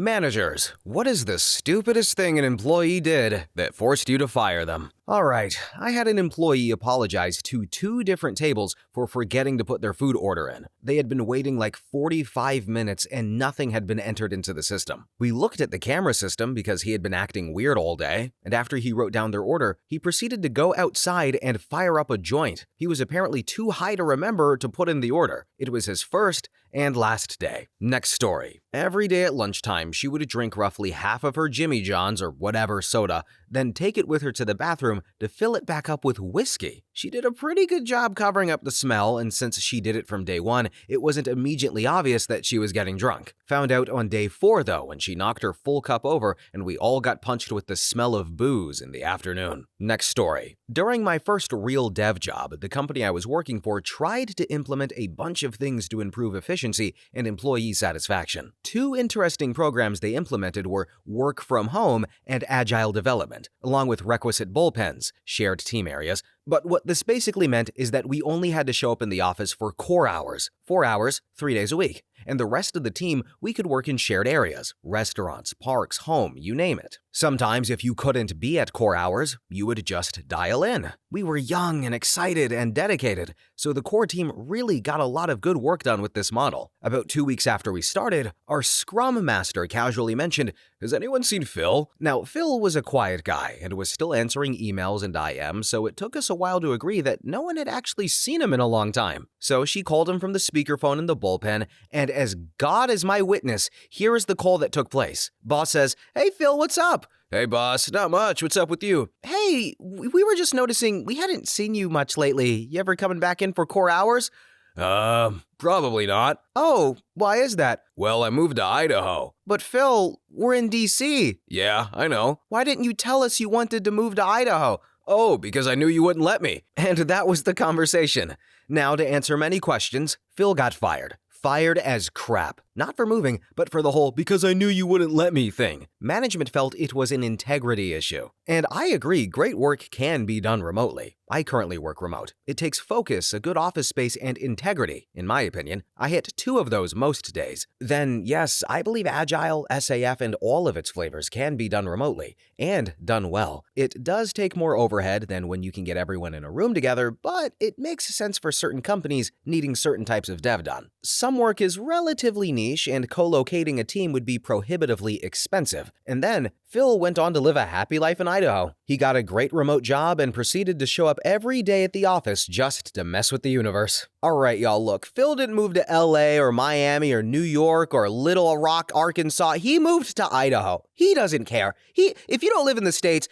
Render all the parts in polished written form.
Managers, what is the stupidest thing an employee did that forced you to fire them? Alright, I had an employee apologize to 2 different tables for forgetting to put their food order in. They had been waiting like 45 minutes and nothing had been entered into the system. We looked at the camera system because he had been acting weird all day, and after he wrote down their order, he proceeded to go outside and fire up a joint. He was apparently too high to remember to put in the order. It was his first and last day. Next story. Every day at lunchtime, she would drink roughly half of her Jimmy John's or whatever soda, then take it with her to the bathroom to fill it back up with whiskey. She did a pretty good job covering up the smell, and since she did it from day 1, it wasn't immediately obvious that she was getting drunk. Found out on day 4 though, when she knocked her full cup over and we all got punched with the smell of booze in the afternoon. Next story. During my first real dev job, the company I was working for tried to implement a bunch of things to improve efficiency and employee satisfaction. 2 interesting programs they implemented were work from home and agile development, along with requisite bullpens, shared team areas. But what this basically meant is that we only had to show up in the office for core hours, 4 hours, 3 days a week. And the rest of the team, we could work in shared areas, restaurants, parks, home, you name it. Sometimes if you couldn't be at core hours, you would just dial in. We were young and excited and dedicated, so the core team really got a lot of good work done with this model. About 2 weeks after we started, our Scrum Master casually mentioned, "Has anyone seen Phil?" Now, Phil was a quiet guy and was still answering emails and IMs, so it took us a while to agree that no one had actually seen him in a long time. So she called him from the speakerphone in the bullpen, and as God is my witness, here is the call that took place. Boss says, "Hey Phil, what's up?" "Hey boss, not much. What's up with you?" "Hey, we were just noticing we hadn't seen you much lately. You ever coming back in for core hours?" Probably not." "Oh, why is that?" "Well, I moved to Idaho." "But Phil, we're in DC." "Yeah, I know." "Why didn't you tell us you wanted to move to Idaho?" "Oh, because I knew you wouldn't let me." And that was the conversation. Now, to answer many questions, Phil got fired. Fired as crap. Not for moving, but for the whole "because I knew you wouldn't let me" thing. Management felt it was an integrity issue. And I agree, great work can be done remotely. I currently work remote. It takes focus, a good office space, and integrity, in my opinion. I hit 2 of those most days. Then, yes, I believe Agile, SAF, and all of its flavors can be done remotely, and done well. It does take more overhead than when you can get everyone in a room together, but it makes sense for certain companies needing certain types of dev done. Some work is relatively niche, and co-locating a team would be prohibitively expensive. And then, Phil went on to live a happy life in Idaho. He got a great remote job and proceeded to show up every day at the office just to mess with the universe. Alright y'all, look, Phil didn't move to LA or Miami or New York or Little Rock, Arkansas. He moved to Idaho. He doesn't care. If you don't live in the States,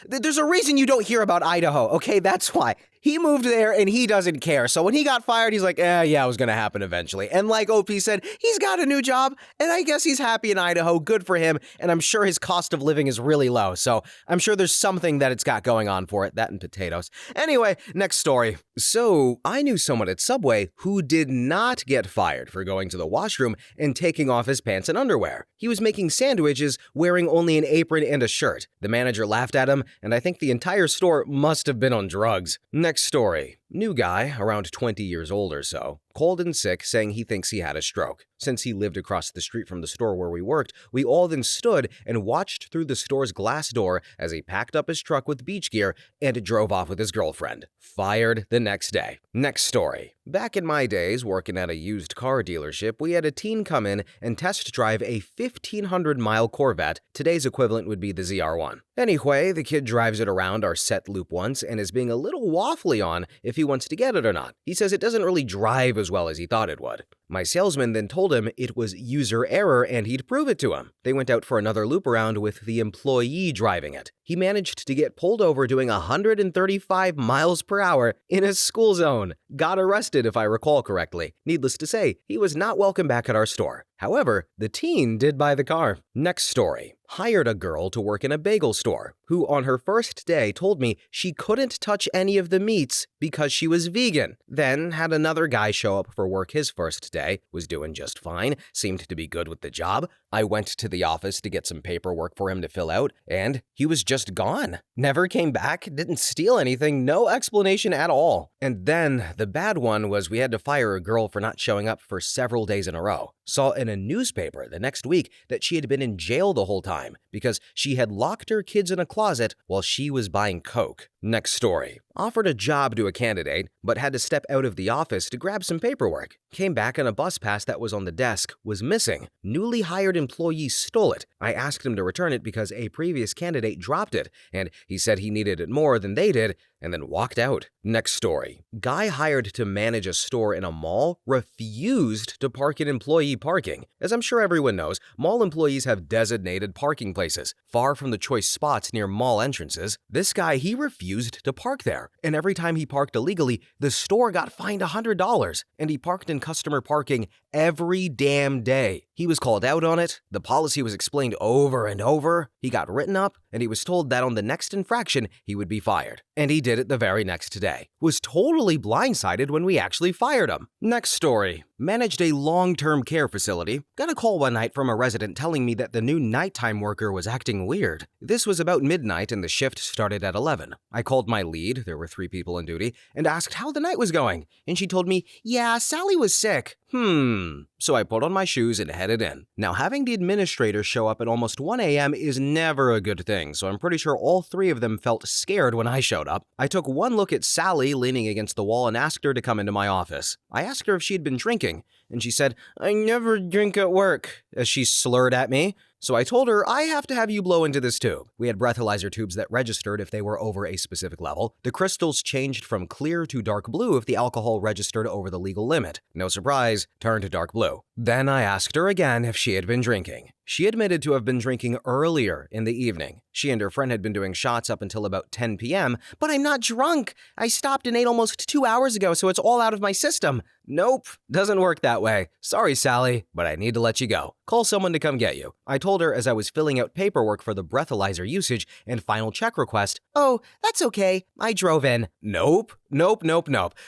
there's a reason you don't hear about Idaho, okay? That's why. He moved there and he doesn't care. So when he got fired, he's like, yeah, it was gonna happen eventually. And like OP said, he's got a new job and I guess he's happy in Idaho. Good for him. And I'm sure his cost of living is really low. So I'm sure there's something that it's got going on for it. That and potatoes. Anyway, next story. So I knew someone at Subway who did not get fired for going to the washroom and taking off his pants and underwear. He was making sandwiches wearing only an apron and a shirt. The manager laughed at him, and I think the entire store must have been on drugs. Next story. New guy, around 20 years old or so, cold and sick, saying he thinks he had a stroke. Since he lived across the street from the store where we worked, we all then stood and watched through the store's glass door as he packed up his truck with beach gear and drove off with his girlfriend. Fired the next day. Next story. Back in my days, working at a used car dealership, we had a teen come in and test drive a 1,500-mile Corvette. Today's equivalent would be the ZR1. Anyway, the kid drives it around our set loop once and is being a little waffly on if he wants to get it or not. He says it doesn't really drive as well as he thought it would. My salesman then told him it was user error and he'd prove it to him. They went out for another loop around with the employee driving it. He managed to get pulled over doing 135 miles per hour in a school zone. Got arrested if I recall correctly. Needless to say, he was not welcome back at our store. However, the teen did buy the car. Next story. Hired a girl to work in a bagel store, who on her first day told me she couldn't touch any of the meats because she was vegan. Then had another guy show up for work his first day, was doing just fine, seemed to be good with the job. I went to the office to get some paperwork for him to fill out, and he was just gone. Never came back, didn't steal anything, no explanation at all. And then the bad one was we had to fire a girl for not showing up for several days in a row. Saw in a newspaper the next week that she had been in jail the whole time because she had locked her kids in a closet while she was buying coke. Next story. Offered a job to a candidate, but had to step out of the office to grab some paperwork. Came back and a bus pass that was on the desk was missing. Newly hired employee stole it. I asked him to return it because a previous candidate dropped it, and he said he needed it more than they did, and then walked out. Next story. Guy hired to manage a store in a mall refused to park in employee parking. As I'm sure everyone knows, mall employees have designated parking places, far from the choice spots near mall entrances. This guy, he refused to park there, and every time he parked illegally, the store got fined $100, and he parked in customer parking every damn day. He was called out on it, the policy was explained over and over, he got written up, and he was told that on the next infraction, he would be fired. And he did it the very next day. Was totally blindsided when we actually fired him. Next story. Managed a long-term care facility. Got a call one night from a resident telling me that the new nighttime worker was acting weird. This was about midnight and the shift started at 11. I called my lead, there were 3 people on duty, and asked how the night was going. And she told me, yeah, Sally was sick. So I put on my shoes and headed in. Now, having the administrator show up at almost 1 a.m. is never a good thing, so I'm pretty sure all 3 of them felt scared when I showed up. I took one look at Sally leaning against the wall and asked her to come into my office. I asked her if she'd been drinking, and she said, I never drink at work, as she slurred at me. So I told her, I have to have you blow into this tube. We had breathalyzer tubes that registered if they were over a specific level. The crystals changed from clear to dark blue if the alcohol registered over the legal limit. No surprise, turned to dark blue. Then I asked her again if she had been drinking. She admitted to have been drinking earlier in the evening. She and her friend had been doing shots up until about 10 p.m., but I'm not drunk. I stopped and ate almost 2 hours ago, so it's all out of my system. Nope, doesn't work that way. Sorry, Sally, but I need to let you go. Call someone to come get you. I told her as I was filling out paperwork for the breathalyzer usage and final check request. Oh, that's okay. I drove in. Nope.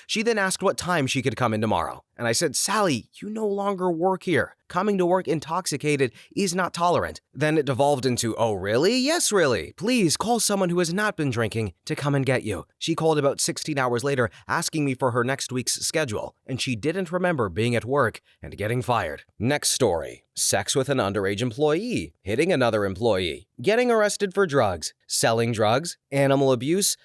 She then asked what time she could come in tomorrow. And I said, Sally, you no longer work here. Coming to work intoxicated is not tolerant. Then it devolved into, oh really? Yes, really. Please call someone who has not been drinking to come and get you. She called about 16 hours later asking me for her next week's schedule, and she didn't remember being at work and getting fired. Next story. Sex with an underage employee, hitting another employee, getting arrested for drugs, selling drugs, animal abuse,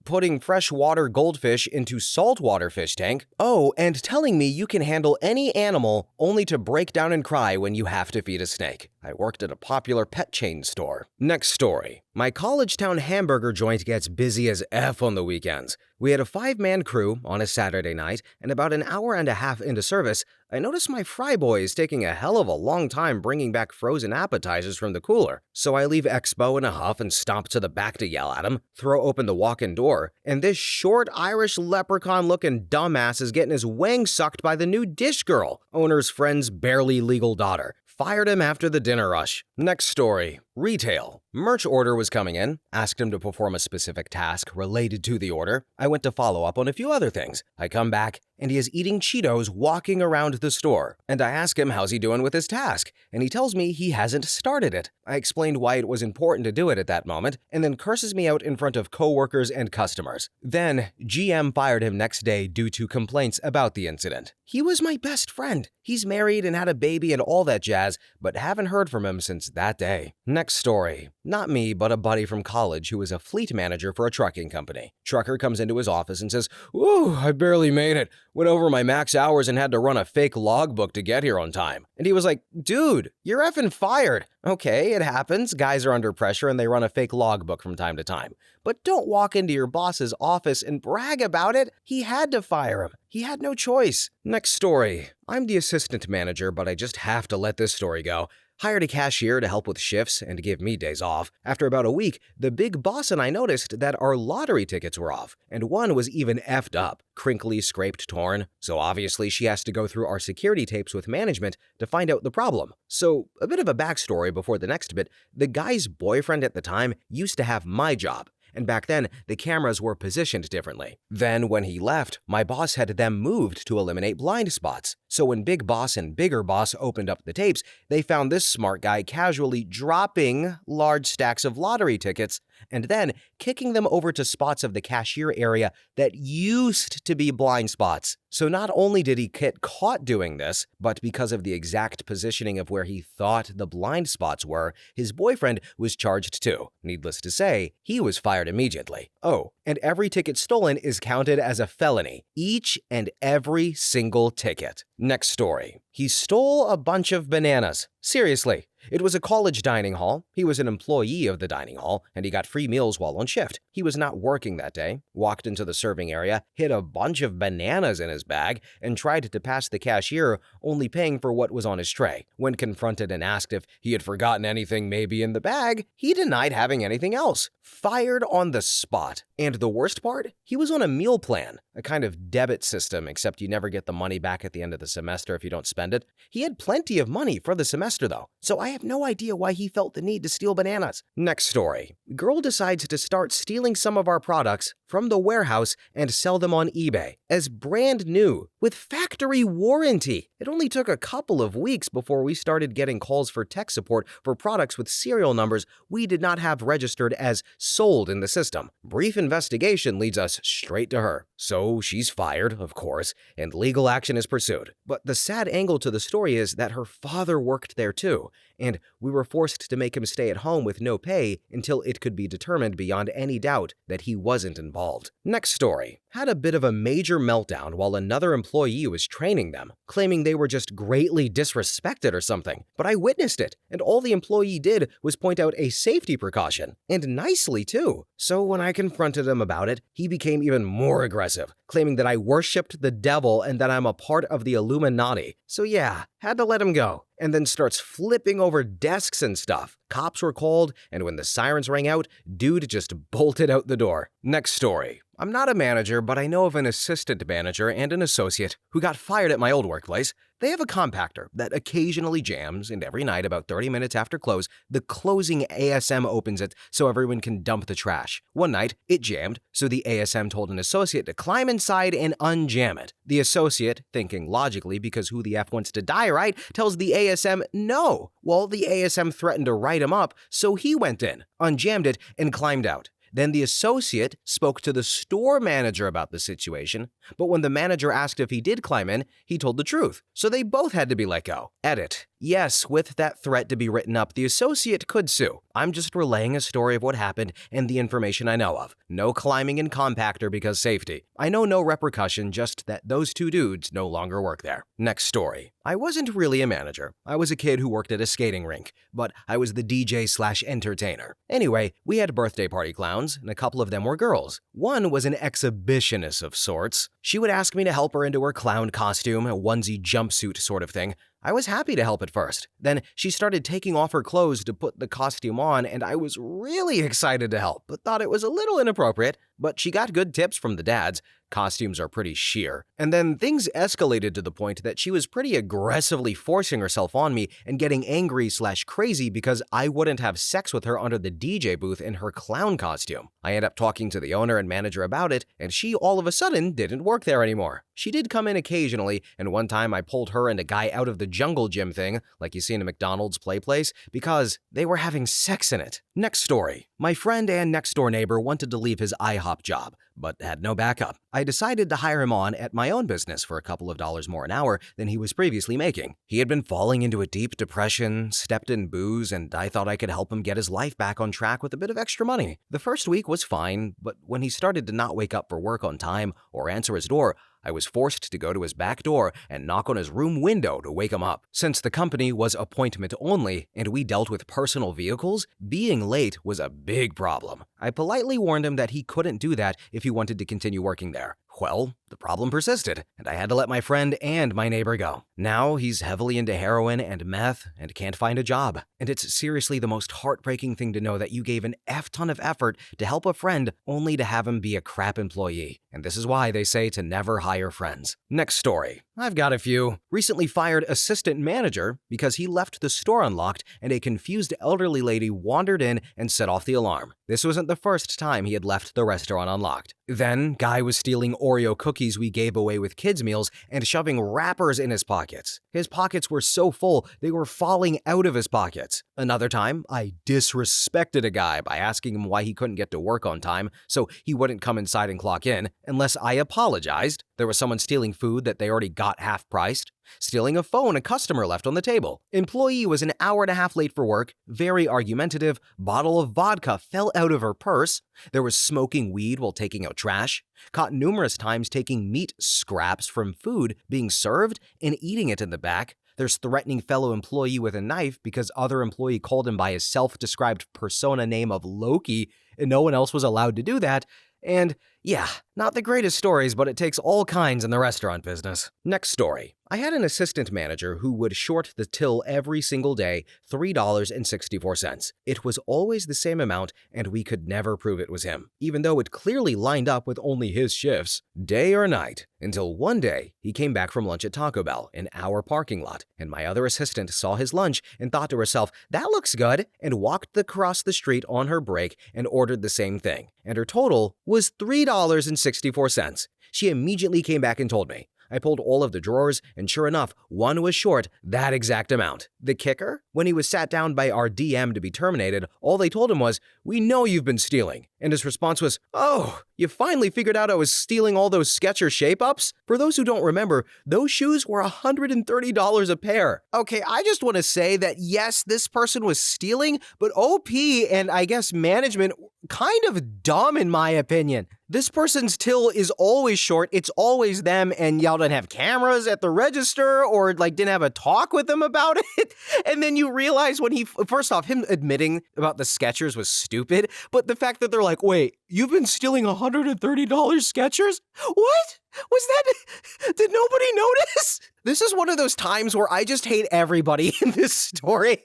putting freshwater goldfish into saltwater fish tank. Oh, and telling me you can handle any animal only to break down and cry when you have to feed a snake. I worked at a popular pet chain store. Next story. My college town hamburger joint gets busy as F on the weekends. We had a 5-man crew on a Saturday night, and about an hour and a half into service, I noticed my fry boy is taking a hell of a long time bringing back frozen appetizers from the cooler. So I leave Expo in a huff and stomp to the back to yell at him, throw open the walk-in door, and this short Irish leprechaun-looking dumbass is getting his wang sucked by the new dish girl, owner's friend's barely legal daughter. Fired him after the dinner rush. Next story. Retail. Merch order was coming in. Asked him to perform a specific task related to the order. I went to follow up on a few other things. I come back, and he is eating Cheetos walking around the store. And I ask him how's he doing with his task, and he tells me he hasn't started it. I explained why it was important to do it at that moment, and then curses me out in front of coworkers and customers. Then, GM fired him next day due to complaints about the incident. He was my best friend. He's married and had a baby and all that jazz, but haven't heard from him since that day. Next story. Not me, but a buddy from college who is a fleet manager for a trucking company. Trucker comes into his office and says, "Ooh, I barely made it. Went over my max hours and had to run a fake logbook to get here on time." And he was like, "Dude, you're effing fired." Okay, it happens. Guys are under pressure and they run a fake logbook from time to time. But don't walk into your boss's office and brag about it. He had to fire him. He had no choice. Next story. I'm the assistant manager, but I just have to let this story go. Hired a cashier to help with shifts and to give me days off. After about a week, the big boss and I noticed that our lottery tickets were off, and one was even effed up, crinkly, scraped, torn. So obviously she has to go through our security tapes with management to find out the problem. So a bit of a backstory before the next bit, the guy's boyfriend at the time used to have my job, and back then, the cameras were positioned differently. Then, when he left, my boss had them moved to eliminate blind spots. So when Big Boss and Bigger Boss opened up the tapes, they found this smart guy casually dropping large stacks of lottery tickets and then kicking them over to spots of the cashier area that used to be blind spots. So not only did he get caught doing this, but because of the exact positioning of where he thought the blind spots were, his boyfriend was charged too. Needless to say, he was fired immediately. Oh, and every ticket stolen is counted as a felony. Each and every single ticket. Next story. He stole a bunch of bananas. Seriously. It was a college dining hall. He was an employee of the dining hall, and he got free meals while on shift. He was not working that day, walked into the serving area, hid a bunch of bananas in his bag, and tried to pass the cashier, only paying for what was on his tray. When confronted and asked if he had forgotten anything maybe in the bag, he denied having anything else. Fired on the spot. And the worst part? He was on a meal plan, a kind of debit system, except you never get the money back at the end of the semester if you don't spend it. He had plenty of money for the semester though, so I have no idea why he felt the need to steal bananas. Next story. Girl decides to start stealing some of our products from the warehouse and sell them on eBay as brand new with factory warranty. It only took a couple of weeks before we started getting calls for tech support for products with serial numbers we did not have registered as sold in the system. Brief investigation leads us straight to her. So she's fired, of course, and legal action is pursued. But the sad angle to the story is that her father worked there too, and we were forced to make him stay at home with no pay until it could be determined beyond any doubt that he wasn't involved. Next story. Had a bit of a major meltdown while another employee was training them, claiming they were just greatly disrespected or something. But I witnessed it, and all the employee did was point out a safety precaution, and nicely too. So when I confronted him about it, he became even more aggressive, claiming that I worshipped the devil and that I'm a part of the Illuminati. So yeah, had to let him go. And then starts flipping over desks and stuff. Cops were called, and when the sirens rang out, dude just bolted out the door. Next story. I'm not a manager, but I know of an assistant manager and an associate who got fired at my old workplace. They have a compactor that occasionally jams, and every night, about 30 minutes after close, the closing ASM opens it so everyone can dump the trash. One night, it jammed, so the ASM told an associate to climb inside and unjam it. The associate, thinking logically because who the F wants to die, right, tells the ASM no. Well, the ASM threatened to write him up, so he went in, unjammed it, and climbed out. Then the associate spoke to the store manager about the situation, but when the manager asked if he did climb in, he told the truth. So they both had to be let go. Edit. Yes, with that threat to be written up, the associate could sue. I'm just relaying a story of what happened and the information I know of. No climbing in compactor because safety. I know no repercussion, just that those two dudes no longer work there. Next story. I wasn't really a manager. I was a kid who worked at a skating rink, but I was the DJ/entertainer. Anyway, we had birthday party clowns, and a couple of them were girls. One was an exhibitionist of sorts. She would ask me to help her into her clown costume, a onesie jumpsuit sort of thing. I was happy to help at first. Then she started taking off her clothes to put the costume on, and I was really excited to help, but thought it was a little inappropriate. But she got good tips from the dads. Costumes are pretty sheer. And then things escalated to the point that she was pretty aggressively forcing herself on me and getting angry/crazy because I wouldn't have sex with her under the DJ booth in her clown costume. I ended up talking to the owner and manager about it, and she all of a sudden didn't work there anymore. She did come in occasionally, and one time I pulled her and a guy out of the jungle gym thing, like you see in a McDonald's play place, because they were having sex in it. Next story. My friend and next-door neighbor wanted to leave his IHOP job, but had no backup. I decided to hire him on at my own business for a couple of dollars more an hour than he was previously making. He had been falling into a deep depression, stepped in booze, and I thought I could help him get his life back on track with a bit of extra money. The first week was fine, but when he started to not wake up for work on time or answer his door, I was forced to go to his back door and knock on his room window to wake him up. Since the company was appointment only and we dealt with personal vehicles, being late was a big problem. I politely warned him that he couldn't do that if he wanted to continue working there. Well, the problem persisted, and I had to let my friend and my neighbor go. Now he's heavily into heroin and meth and can't find a job. And it's seriously the most heartbreaking thing to know that you gave an F-ton of effort to help a friend only to have him be a crap employee. And this is why they say to never hire friends. Next story. I've got a few. Recently fired assistant manager because he left the store unlocked and a confused elderly lady wandered in and set off the alarm. This wasn't the first time he had left the restaurant unlocked. Then, guy was stealing Oreo cookies we gave away with kids' meals and shoving wrappers in his pockets. His pockets were so full, they were falling out of his pockets. Another time, I disrespected a guy by asking him why he couldn't get to work on time, so he wouldn't come inside and clock in unless I apologized. There was someone stealing food that they already got half-priced. Stealing a phone a customer left on the table. Employee was an hour and a half late for work, very argumentative, bottle of vodka fell out of her purse. There was smoking weed while taking out trash. Caught numerous times taking meat scraps from food being served and eating it in the back. There's threatening fellow employee with a knife because other employee called him by his self-described persona name of Loki, and no one else was allowed to do that. And yeah, not the greatest stories, but it takes all kinds in the restaurant business. Next story. I had an assistant manager who would short the till every single day, $3.64. It was always the same amount, and we could never prove it was him, even though it clearly lined up with only his shifts, day or night, until one day he came back from lunch at Taco Bell in our parking lot, and my other assistant saw his lunch and thought to herself, "That looks good," and walked across the street on her break and ordered the same thing, and her total was $3.64. She immediately came back and told me. I pulled all of the drawers, and sure enough, one was short that exact amount. The kicker? When he was sat down by our DM to be terminated, all they told him was, "We know you've been stealing." And his response was, "Oh, you finally figured out I was stealing all those Skechers shape-ups?" For those who don't remember, those shoes were $130 a pair. Okay, I just want to say that yes, this person was stealing, but OP and I guess management kind of dumb in my opinion. This person's till is always short, it's always them, and y'all didn't have cameras at the register or didn't have a talk with them about it. And then you realize when first off, him admitting about the Skechers was stupid, but the fact that they're like, "Wait, you've been stealing $130 Skechers? What? Was that, did nobody notice?" This is one of those times where I just hate everybody in this story.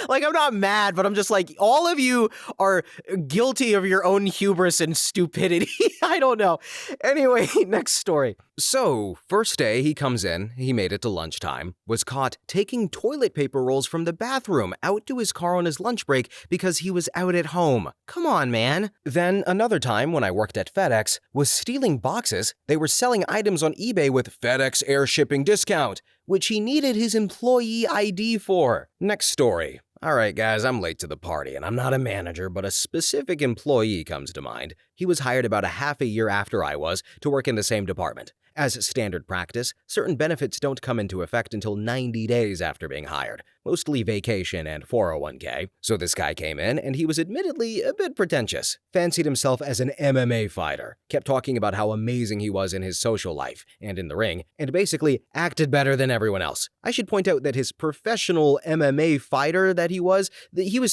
I'm not mad, but I'm just like, all of you are guilty of your own hubris and stupidity. I don't know. Anyway, next story. So, first day he comes in, he made it to lunchtime, was caught taking toilet paper rolls from the bathroom out to his car on his lunch break because he was out at home. Come on, man. Then another time when I worked at FedEx, was stealing boxes. They were selling items on eBay with FedEx air shipping discount, which he needed his employee ID for. Next story. All right, guys, I'm late to the party, and I'm not a manager, but a specific employee comes to mind. He was hired about a half a year after I was to work in the same department. As standard practice, certain benefits don't come into effect until 90 days after being hired, mostly vacation and 401k. So this guy came in, and he was admittedly a bit pretentious. Fancied himself as an MMA fighter, kept talking about how amazing he was in his social life and in the ring, and basically acted better than everyone else. I should point out that his professional MMA fighter that he was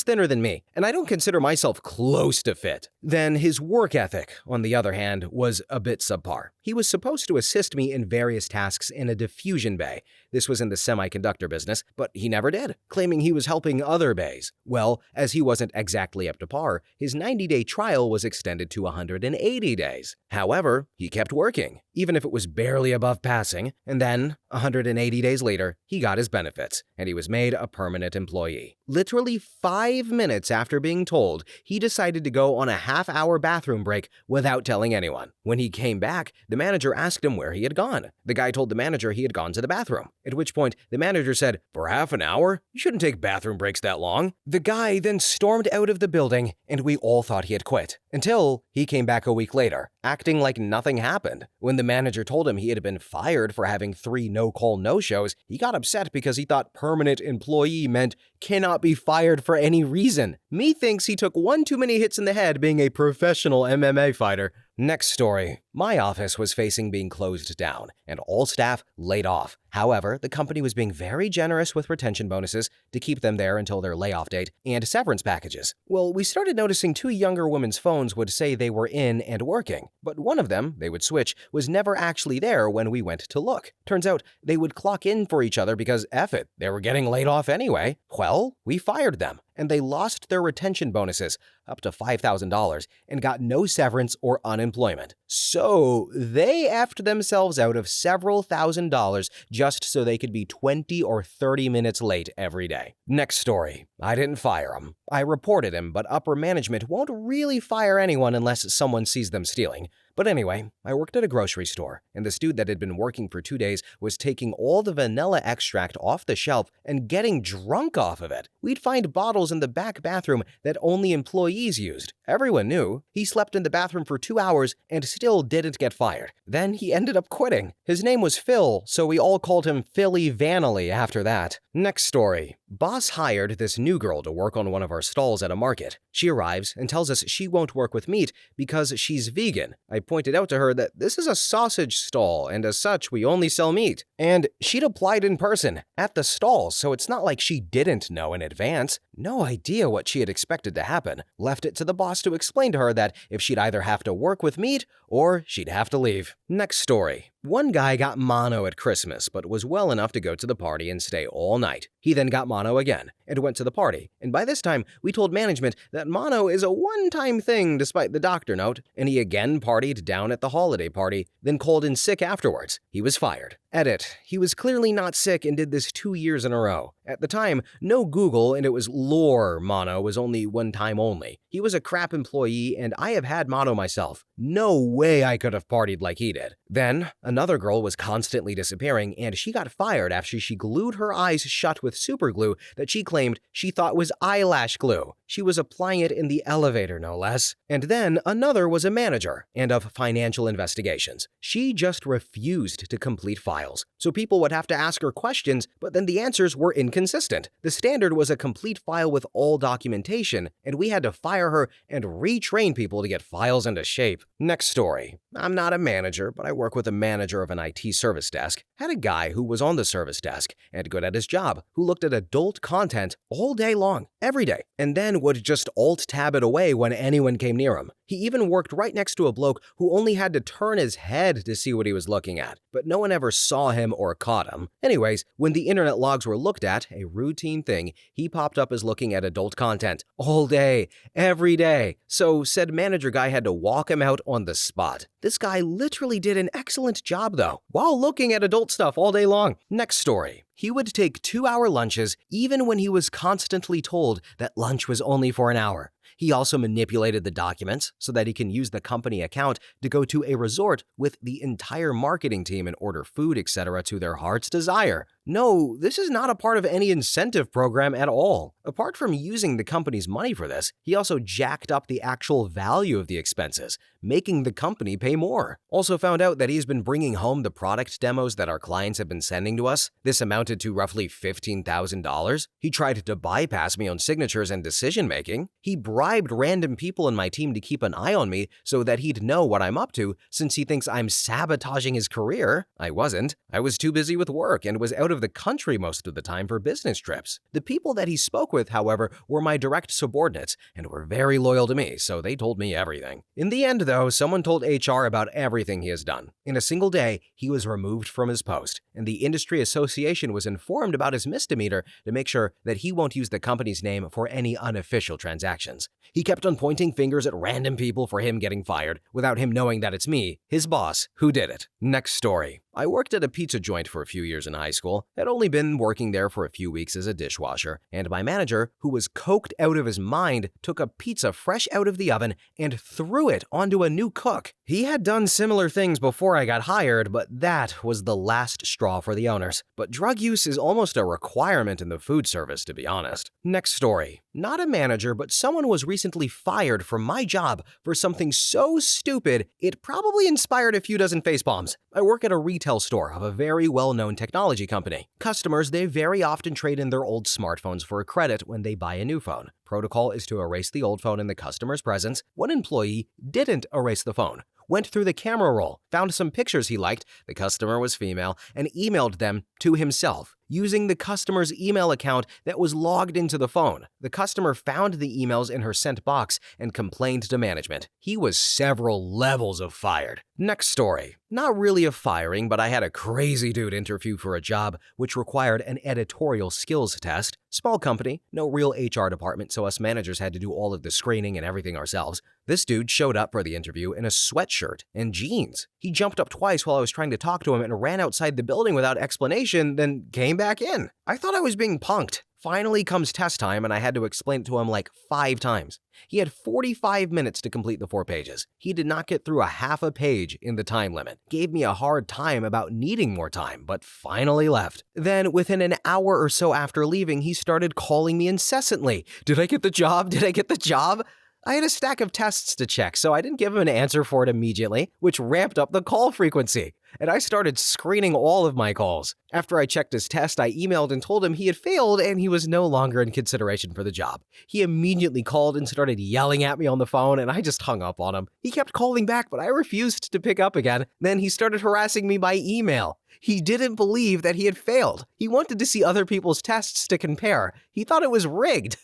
thinner than me, and I don't consider myself close to fit. Then his work ethic, on the other hand, was a bit subpar. He was supposed to assist me in various tasks in a diffusion bay. This was in the semiconductor business, but he never did, claiming he was helping other bays. Well, as he wasn't exactly up to par, his 90-day trial was extended to 180 days. However, he kept working, even if it was barely above passing, and then, 180 days later, he got his benefits, and he was made a permanent employee. Literally 5 minutes after being told, he decided to go on a half-hour bathroom break without telling anyone. When he came back, the manager asked him where he had gone. The guy told the manager he had gone to the bathroom, at which point the manager said, "For half an hour? You shouldn't take bathroom breaks that long." The guy then stormed out of the building, and we all thought he had quit, until he came back a week later, acting like nothing happened. When the manager told him he had been fired for having 3 no-call no-shows, he got upset because he thought permanent employee meant cannot be fired for any reason. Me thinks he took one too many hits in the head being a professional MMA fighter. Next story. My office was facing being closed down, and all staff laid off. However, the company was being very generous with retention bonuses to keep them there until their layoff date and severance packages. Well, we started noticing 2 younger women's phones would say they were in and working, but one of them, they would switch, was never actually there when we went to look. Turns out they would clock in for each other because F it, they were getting laid off anyway. Well, we fired them. and they lost their retention bonuses, up to $5,000, and got no severance or unemployment. So they effed themselves out of several $1,000s just so they could be 20 or 30 minutes late every day. Next story. I didn't fire him. I reported him, but upper management won't really fire anyone unless someone sees them stealing. But anyway, I worked at a grocery store, and this dude that had been working for 2 days was taking all the vanilla extract off the shelf and getting drunk off of it. We'd find bottles in the back bathroom that only employees used. Everyone knew. He slept in the bathroom for 2 hours and still didn't get fired. Then he ended up quitting. His name was Phil, so we all called him Philly Vanilly after that. Next story. Boss hired this new girl to work on one of our stalls at a market. She arrives and tells us she won't work with meat because she's vegan. I pointed out to her that this is a sausage stall, and as such, we only sell meat. And she'd applied in person at the stall, so it's not like she didn't know in advance. No idea what she had expected to happen. Left it to the boss to explain to her that if she'd either have to work with meat or she'd have to leave. Next story. One guy got mono at Christmas, but was well enough to go to the party and stay all night. He then got mono again and went to the party. And by this time, we told management that mono is a one-time thing despite the doctor note, and he again partied down at the holiday party, then called in sick afterwards. He was fired. Edit. He was clearly not sick and did this 2 years in a row. At the time, no Google, and it was lore mono was only one time only. He was a crap employee, and I have had mono myself. No way I could have partied like he did. Then, another girl was constantly disappearing, and she got fired after she glued her eyes shut with superglue that she claimed she thought was eyelash glue. She was applying it in the elevator, no less. And then another was a manager and of financial investigations. She just refused to complete files, so people would have to ask her questions, but then the answers were inconsistent. The standard was a complete file with all documentation, and we had to fire her and retrain people to get files into shape. Next story. I'm not a manager, but I work with a manager of an IT service desk. Had a guy who was on the service desk and good at his job, who looked at adult content all day long, every day, and then would just alt-tab it away when anyone came near him. He even worked right next to a bloke who only had to turn his head to see what he was looking at, but no one ever saw him or caught him. Anyways, when the internet logs were looked at, a routine thing, he popped up as looking at adult content all day, every day. So said manager guy had to walk him out on the spot. This guy literally did an excellent job though, while looking at adult stuff all day long. Next story. He would take 2-hour lunches even when he was constantly told that lunch was only for an hour. He also manipulated the documents so that he can use the company account to go to a resort with the entire marketing team and order food, etc. to their heart's desire. No, this is not a part of any incentive program at all. Apart from using the company's money for this, he also jacked up the actual value of the expenses, making the company pay more. Also found out that he's been bringing home the product demos that our clients have been sending to us. This amounted to roughly $15,000. He tried to bypass me on signatures and decision-making. He bribed random people in my team to keep an eye on me so that he'd know what I'm up to, since he thinks I'm sabotaging his career. I wasn't. I was too busy with work and was out of the country most of the time for business trips. The people that he spoke with, however, were my direct subordinates and were very loyal to me, so they told me everything. In the end, though, someone told HR about everything he has done. In a single day, he was removed from his post, and the industry association was informed about his misdemeanor to make sure that he won't use the company's name for any unofficial transactions. He kept on pointing fingers at random people for him getting fired, without him knowing that it's me, his boss, who did it. Next story. I worked at a pizza joint for a few years in high school, had only been working there for a few weeks as a dishwasher, and my manager, who was coked out of his mind, took a pizza fresh out of the oven and threw it onto a new cook. He had done similar things before I got hired, but that was the last straw for the owners. But drug use is almost a requirement in the food service, to be honest. Next story. Not a manager, but someone was recently fired from my job for something so stupid, it probably inspired a few dozen facepalms. I work at a retail store of a very well-known technology company. Customers, they very often trade in their old smartphones for a credit when they buy a new phone. Protocol is to erase the old phone in the customer's presence. One employee didn't erase the phone. Went through the camera roll, found some pictures he liked, the customer was female, and emailed them to himself. using the customer's email account that was logged into the phone. The customer found the emails in her sent box and complained to management. He was several levels of fired. Next story. Not really a firing, but I had a crazy dude interview for a job which required an editorial skills test. Small company, no real HR department, so us managers had to do all of the screening and everything ourselves. This dude showed up for the interview in a sweatshirt and jeans. He jumped up twice while I was trying to talk to him and ran outside the building without explanation, then came back in. I thought I was being punked. Finally comes test time, and I had to explain it to him like 5 times. He had 45 minutes to complete the 4 pages. He did not get through a half a page in the time limit. Gave me a hard time about needing more time, but finally left. Then, within an hour or so after leaving, he started calling me incessantly. Did I get the job? Did I get the job? I had a stack of tests to check, so I didn't give him an answer for it immediately, which ramped up the call frequency. And I started screening all of my calls. After I checked his test, I emailed and told him he had failed and he was no longer in consideration for the job. He immediately called and started yelling at me on the phone, and I just hung up on him. He kept calling back, but I refused to pick up again. Then he started harassing me by email. He didn't believe that he had failed. He wanted to see other people's tests to compare. He thought it was rigged.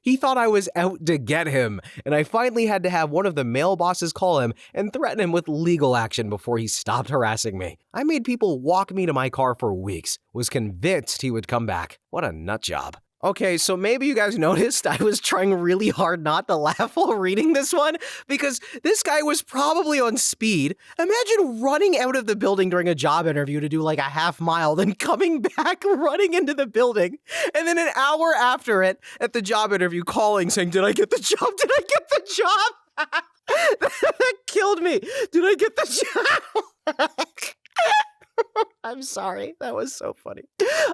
He thought I was out to get him, and I finally had to have one of the male bosses call him and threaten him with legal action before he stopped harassing me. I made people walk me to my car for weeks, was convinced he would come back. What a nut job. Okay, so maybe you guys noticed I was trying really hard not to laugh while reading this one, because this guy was probably on speed. Imagine running out of the building during a job interview to do like a half mile, then coming back running into the building, and then an hour after it at the job interview calling saying, did I get the job? Did I get the job? That killed me. Did I get the job? I'm sorry. That was so funny.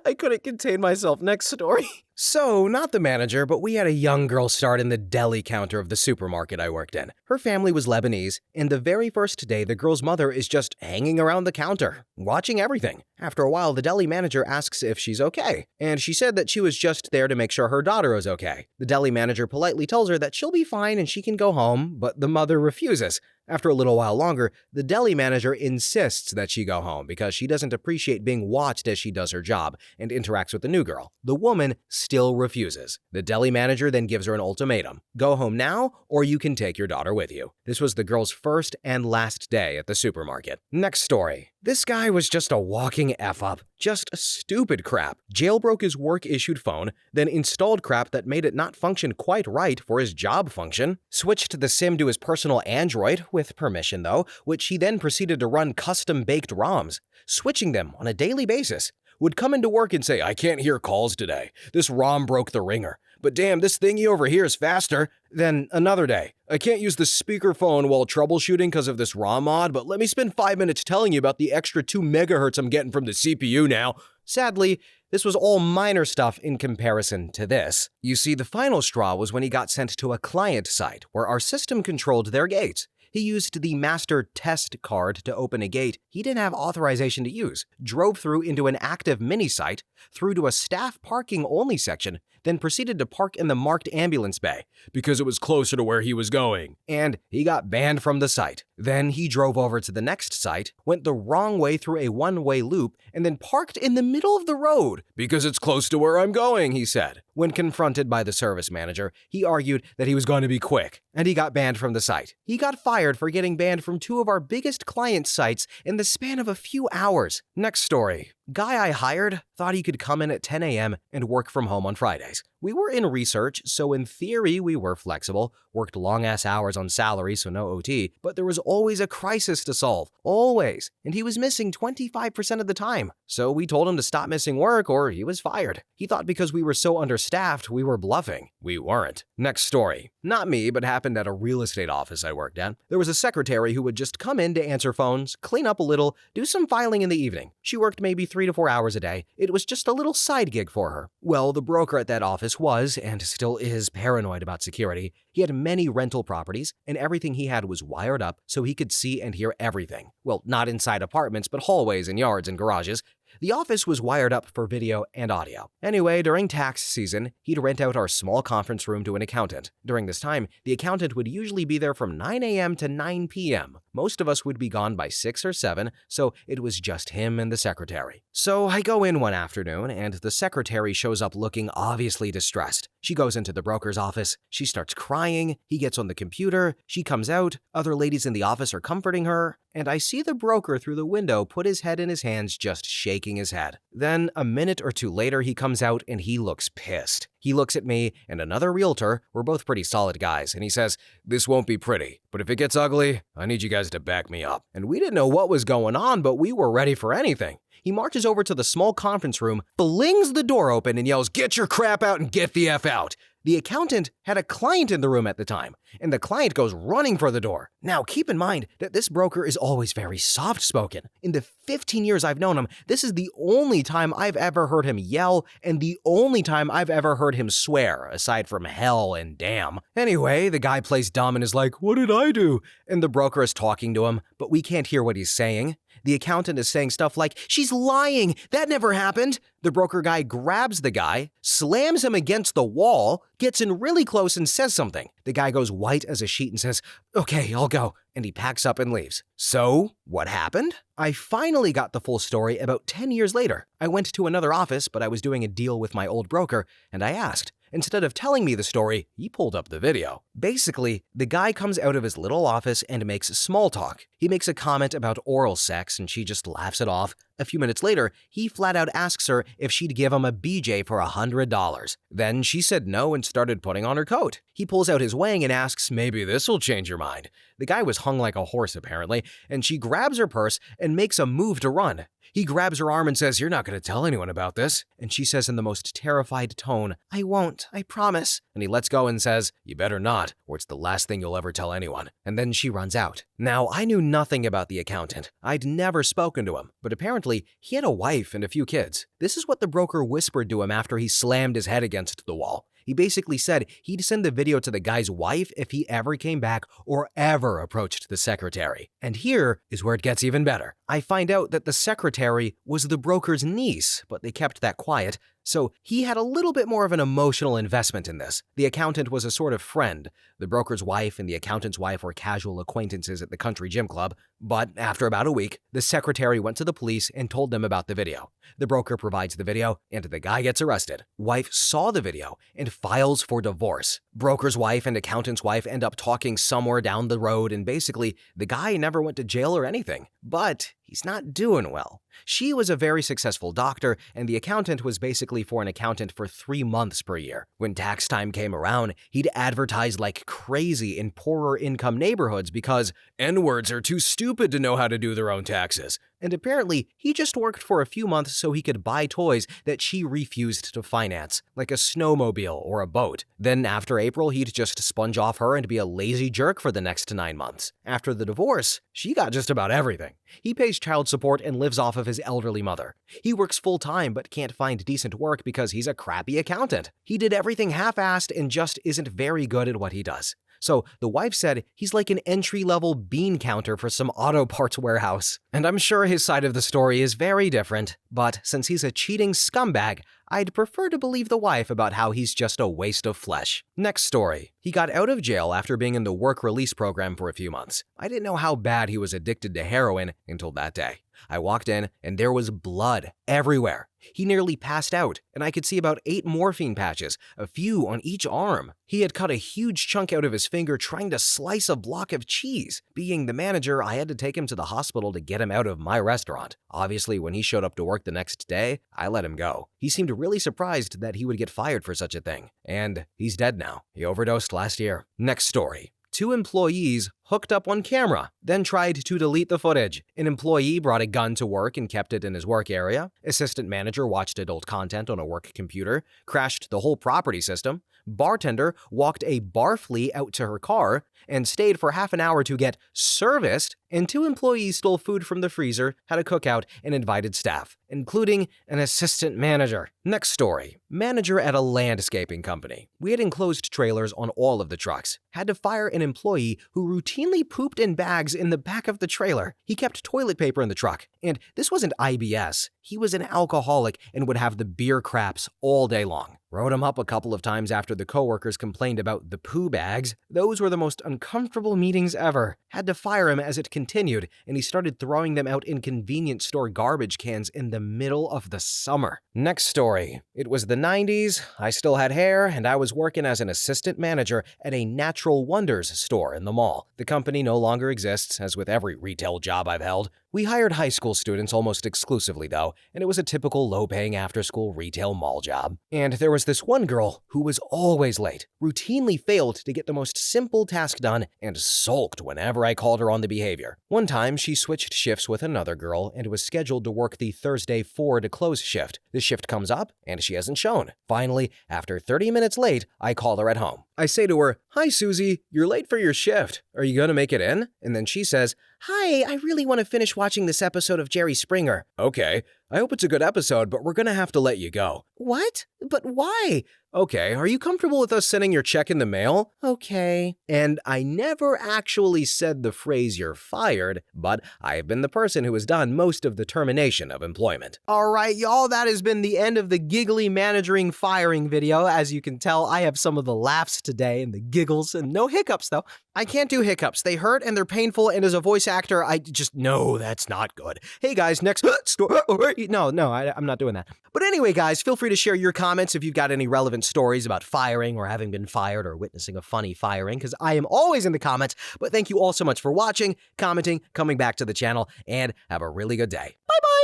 I couldn't contain myself. Next story. So, not the manager, but we had a young girl start in the deli counter of the supermarket I worked in. Her family was Lebanese, and the very first day, the girl's mother is just hanging around the counter, watching everything. After a while, the deli manager asks if she's okay, and she said that she was just there to make sure her daughter was okay. The deli manager politely tells her that she'll be fine and she can go home, but the mother refuses. After a little while longer, the deli manager insists that she go home because she doesn't appreciate being watched as she does her job and interacts with the new girl. The woman still refuses. The deli manager then gives her an ultimatum. Go home now, or you can take your daughter with you. This was the girl's first and last day at the supermarket. Next story. This guy was just a walking F-up. Just stupid crap. Jailbroke his work-issued phone, then installed crap that made it not function quite right for his job function. Switched the SIM to his personal Android, with permission though, which he then proceeded to run custom-baked ROMs. Switching them on a daily basis. Would come into work and say, I can't hear calls today. This ROM broke the ringer. But damn, this thingy over here is faster. Then another day, I can't use the speakerphone while troubleshooting because of this ROM mod, but let me spend 5 minutes telling you about the extra 2 megahertz I'm getting from the CPU now. Sadly, this was all minor stuff in comparison to this. You see, the final straw was when he got sent to a client site where our system controlled their gates. He used the master test card to open a gate he didn't have authorization to use, drove through into an active mini-site, through to a staff parking-only section, then proceeded to park in the marked ambulance bay because it was closer to where he was going. And he got banned from the site. Then he drove over to the next site, went the wrong way through a one-way loop, and then parked in the middle of the road because it's close to where I'm going, he said. When confronted by the service manager, he argued that he was going to be quick, and he got banned from the site. He got fired for getting banned from 2 of our biggest client sites in the span of a few hours. Next story. Guy I hired thought he could come in at 10 a.m. and work from home on Fridays. We were in research, so in theory we were flexible, worked long-ass hours on salary, so no OT, but there was always a crisis to solve. Always. And he was missing 25% of the time. So we told him to stop missing work or he was fired. He thought because we were so understaffed, we were bluffing. We weren't. Next story. Not me, but happened at a real estate office I worked at. There was a secretary who would just come in to answer phones, clean up a little, do some filing in the evening. She worked maybe 3 to 4 hours a day. It was just a little side gig for her. Well, the broker at that office was, and still is, paranoid about security. He had many rental properties, and everything he had was wired up so he could see and hear everything. Well, not inside apartments, but hallways and yards and garages. The office was wired up for video and audio. Anyway, during tax season, he'd rent out our small conference room to an accountant. During this time, the accountant would usually be there from 9 a.m. to 9 p.m. Most of us would be gone by 6 or 7, so it was just him and the secretary. So I go in one afternoon, and the secretary shows up looking obviously distressed. She goes into the broker's office. She starts crying. He gets on the computer. She comes out. Other ladies in the office are comforting her. And I see the broker through the window put his head in his hands, just shaking his head. Then, a minute or two later, he comes out and he looks pissed. He looks at me and another realtor. We're both pretty solid guys. And he says, This won't be pretty, but if it gets ugly, I need you guys to back me up. And we didn't know what was going on, but we were ready for anything. He marches over to the small conference room, flings the door open, and yells, "Get your crap out and get the F out." The accountant had a client in the room at the time, and the client goes running for the door. Now, keep in mind that this broker is always very soft-spoken. In the 15 years I've known him, this is the only time I've ever heard him yell, and the only time I've ever heard him swear, aside from hell and damn. Anyway, the guy plays dumb and is like, "What did I do?" And the broker is talking to him, but we can't hear what he's saying. The accountant is saying stuff like, "She's lying! That never happened!" The broker guy grabs the guy, slams him against the wall, gets in really close and says something. The guy goes white as a sheet and says, "Okay, I'll go." And he packs up and leaves. So, what happened? I finally got the full story about 10 years later. I went to another office, but I was doing a deal with my old broker, and I asked. Instead of telling me the story, he pulled up the video. Basically, the guy comes out of his little office and makes small talk. He makes a comment about oral sex and she just laughs it off. A few minutes later, he flat out asks her if she'd give him a BJ for $100. Then she said no and started putting on her coat. He pulls out his wang and asks, "Maybe this'll change your mind." The guy was hung like a horse apparently, and she grabs her purse and makes a move to run. He grabs her arm and says, "You're not going to tell anyone about this." And she says in the most terrified tone, "I won't, I promise." And he lets go and says, "You better not, or it's the last thing you'll ever tell anyone." And then she runs out. Now, I knew nothing about the accountant. I'd never spoken to him, but apparently he had a wife and a few kids. This is what the broker whispered to him after he slammed his head against the wall. He basically said he'd send the video to the guy's wife if he ever came back or ever approached the secretary. And here is where it gets even better. I find out that the secretary was the broker's niece, but they kept that quiet. So he had a little bit more of an emotional investment in this. The accountant was a sort of friend. The broker's wife and the accountant's wife were casual acquaintances at the country gym club. But after about a week, the secretary went to the police and told them about the video. The broker provides the video, and the guy gets arrested. Wife saw the video and files for divorce. Broker's wife and accountant's wife end up talking somewhere down the road, and basically, the guy never went to jail or anything. But he's not doing well. She was a very successful doctor, and the accountant was basically for an accountant for 3 months per year. When tax time came around, he'd advertise like crazy in poorer income neighborhoods because N-words are too stupid to know how to do their own taxes. And apparently, he just worked for a few months so he could buy toys that she refused to finance, like a snowmobile or a boat. Then after April, he'd just sponge off her and be a lazy jerk for the next 9 months. After the divorce, she got just about everything. He pays child support and lives off of his elderly mother. He works full-time but can't find decent work because he's a crappy accountant. He did everything half-assed and just isn't very good at what he does. So the wife said he's like an entry-level bean counter for some auto parts warehouse. And I'm sure his side of the story is very different, but since he's a cheating scumbag, I'd prefer to believe the wife about how he's just a waste of flesh. Next story. He got out of jail after being in the work release program for a few months. I didn't know how bad he was addicted to heroin until that day. I walked in and there was blood everywhere. He nearly passed out, and I could see about 8 morphine patches, a few on each arm. He had cut a huge chunk out of his finger trying to slice a block of cheese. Being the manager, I had to take him to the hospital to get him out of my restaurant. Obviously, when he showed up to work the next day, I let him go. He seemed really surprised that he would get fired for such a thing. And he's dead now. He overdosed last year. Next story. 2 employees hooked up on camera, then tried to delete the footage. An employee brought a gun to work and kept it in his work area. Assistant manager watched adult content on a work computer, crashed the whole property system. Bartender walked a bar flea out to her car and stayed for half an hour to get serviced. And 2 employees stole food from the freezer, had a cookout, and invited staff, including an assistant manager. Next story. Manager at a landscaping company. We had enclosed trailers on all of the trucks. Had to fire an employee who routinely routinely pooped in bags in the back of the trailer. He kept toilet paper in the truck. And this wasn't IBS. He was an alcoholic and would have the beer craps all day long. Wrote him up a couple of times after the coworkers complained about the poo bags. Those were the most uncomfortable meetings ever. Had to fire him as it continued, and he started throwing them out in convenience store garbage cans in the middle of the summer. Next story. It was the 90s, I still had hair, and I was working as an assistant manager at a Natural Wonders store in the mall. The company no longer exists, as with every retail job I've held. We hired high school students almost exclusively, though, and it was a typical low-paying after-school retail mall job. And there was this one girl who was always late, routinely failed to get the most simple task done, and sulked whenever I called her on the behavior. One time, she switched shifts with another girl and was scheduled to work the Thursday 4 to close shift. The shift comes up, and she hasn't shown. Finally, after 30 minutes late, I call her at home. I say to her, "Hi, Susie, you're late for your shift. Are you gonna make it in?" And then she says, "Hi, I really want to finish watching this episode of Jerry Springer." "Okay, I hope it's a good episode, but we're gonna have to let you go." "What? But why?" "Okay, are you comfortable with us sending your check in the mail?" "Okay." And I never actually said the phrase "you're fired," but I have been the person who has done most of the termination of employment. All right, y'all, that has been the end of the giggly managing firing video. As you can tell, I have some of the laughs today and the giggles, and no hiccups, though. I can't do hiccups. They hurt and they're painful, and as a voice actor, I just know that's not good. Hey, guys, next story. No, I'm not doing that. But anyway, guys, feel free to share your comments if you've got any relevant stories about firing or having been fired or witnessing a funny firing, because I am always in the comments. But thank you all so much for watching, commenting, coming back to the channel, and have a really good day. Bye-bye!